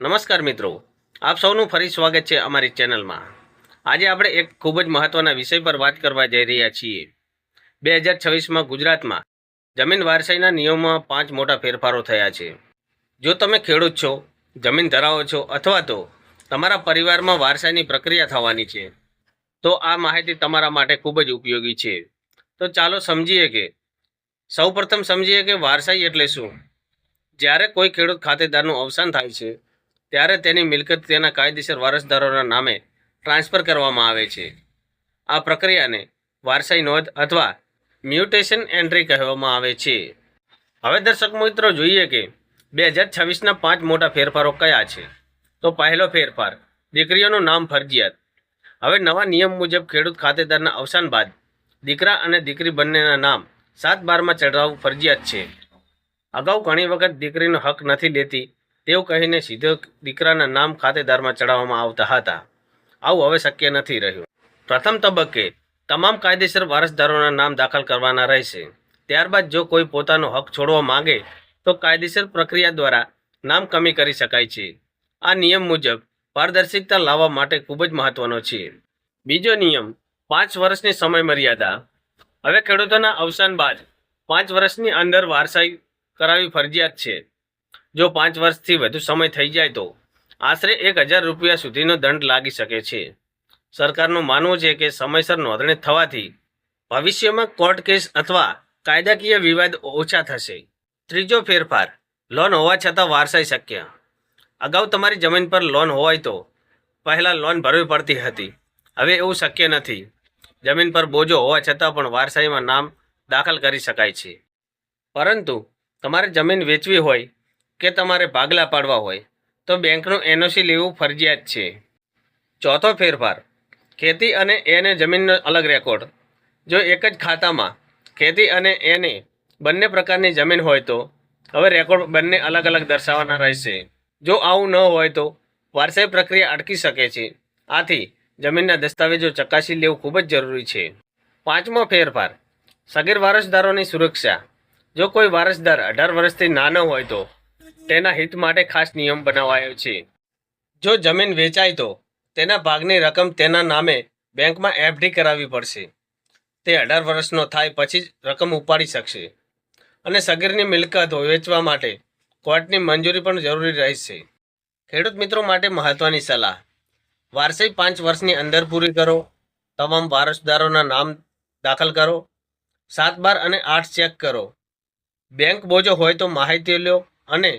નમસ્કાર મિત્રો, આપ સૌનું ફરી સ્વાગત છે અમારી ચેનલમાં। આજે આપણે એક ખૂબ જ મહત્ત્વના વિષય પર વાત કરવા જઈ રહ્યા છીએ। 2026માં ગુજરાતમાં જમીન વારસાઈના નિયમોમાં 5 મોટા ફેરફારો થયા છે। જો તમે ખેડૂત છો, જમીન ધરાવો છો અથવા તો તમારા પરિવારમાં વારસાઈની પ્રક્રિયા થવાની છે, તો આ માહિતી તમારા માટે ખૂબ જ ઉપયોગી છે। તો ચાલો સૌપ્રથમ સમજીએ કે વારસાઈ એટલે શું। જ્યારે કોઈ ખેડૂત ખાતેદારનું અવસાન થાય છે ત્યારે તેની મિલકત તેના કાયદેસર વારસદારોના નામે ટ્રાન્સફર કરવામાં આવે છે। આ પ્રક્રિયાને વારસાઈ નોંધ અથવા મ્યુટેશન એન્ટ્રી કહેવામાં આવે છે। હવે દર્શક મિત્રો જોઈએ કે 2026ના 5 મોટા ફેરફારો કયા છે। તો પહેલો ફેરફાર, દીકરીઓનું નામ ફરજિયાત। હવે નવા નિયમ મુજબ ખેડૂત ખાતેદારના અવસાન બાદ દીકરા અને દીકરી બંનેના નામ 7/12માં ચઢાવવું ફરજિયાત છે। અગાઉ ઘણી વખત દીકરીનો હક નથી લેતી તેવું કહીને સીધો દીકરાના નામ ખાતેદારમાં ચડાવવામાં આવતા હતા। આવું હવે શક્ય નથી રહ્યું। પ્રથમ તબક્કે તમામ કાયદેસર વારસદારોના નામ દાખલ કરવાના રહેશે। ત્યારબાદ જો કોઈ પોતાનો હક છોડવા માંગે તો કાયદેસર પ્રક્રિયા દ્વારા નામ કમી કરી શકાય છે। આ નિયમ મુજબ પારદર્શિકતા લાવવા માટે ખૂબ જ મહત્વનો છે। બીજો નિયમ, 5 વર્ષની સમય મર્યાદા। હવે ખેડૂતોના અવસાન બાદ 5 વર્ષની અંદર વારસાઈ કરાવવી ફરજિયાત છે। જો 5 વર્ષથી વધુ સમય થઈ જાય તો આશરે 1000 રૂપિયા સુધીનો દંડ લાગી શકે છે। સરકારનું માનવું છે કે સમયસર નોંધણી થવાથી ભવિષ્યમાં કોર્ટ કેસ અથવા કાયદાકીય વિવાદ ઓછા થશે। ત્રીજો ફેરફાર, લોન હોવા છતાં વારસાઈ શક્ય। અગાઉ તમારી જમીન પર લોન હોય તો પહેલાં લોન ભરવી પડતી હતી, હવે એવું શક્ય નથી। જમીન પર બોજો હોવા છતાં પણ વારસાઈમાં નામ દાખલ કરી શકાય છે। પરંતુ તમારે જમીન વેચવી હોય કે તમારે ભાગલા પાડવા હોય તો બેંકનું એનઓસી લેવું ફરજિયાત છે। ચોથો ફેરફાર, ખેતી અને એને જમીનનો અલગ રેકોર્ડ। જો એક જ ખાતામાં ખેતી અને એને બંને પ્રકારની જમીન હોય તો હવે રેકોર્ડ બંને અલગ અલગ દર્શાવવાના રહેશે। જો આવું ન હોય તો વારસાઈ પ્રક્રિયા અટકી શકે છે। આથી જમીનના દસ્તાવેજો ચકાસી લેવું ખૂબ જ જરૂરી છે। પાંચમો ફેરફાર, સગીર વારસદારોની સુરક્ષા। જો કોઈ વારસદાર 18 વર્ષથી નાનો હોય તો તેના હિત માટે ખાસ નિયમ બનાવાયો છે। જો જમીન વેચાય તો તેના ભાગની રકમ તેના નામે બેંકમાં એફડી કરાવવી પડશે। તે 18 વર્ષનો થાય પછી જ રકમ ઉપાડી શકશે। અને સગીરની મિલકત વેચવા માટે કોર્ટની મંજૂરી પણ જરૂરી રહેશે। ખેડૂત મિત્રો માટે મહત્વની સલાહ, વારસાઈ 5 વર્ષની અંદર પૂરી કરો। તમામ વારસદારોના નામ દાખલ કરો। 7, 12 અને 8 ચેક કરો। બેંક બોજો હોય તો માહિતી લો અને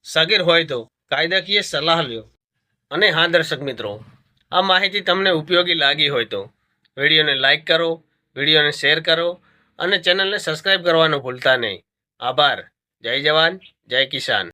સગીર હોય તો કાયદાકીય સલાહ લો। અને હા દર્શક મિત્રો, આ માહિતી તમને ઉપયોગી લાગી હોય તો વિડીયોને લાઈક કરો, વિડીયોને શેર કરો અને ચેનલને સબસ્ક્રાઈબ કરવાનું ભૂલતા નહીં। આભાર। જય જવાન, જય કિસાન।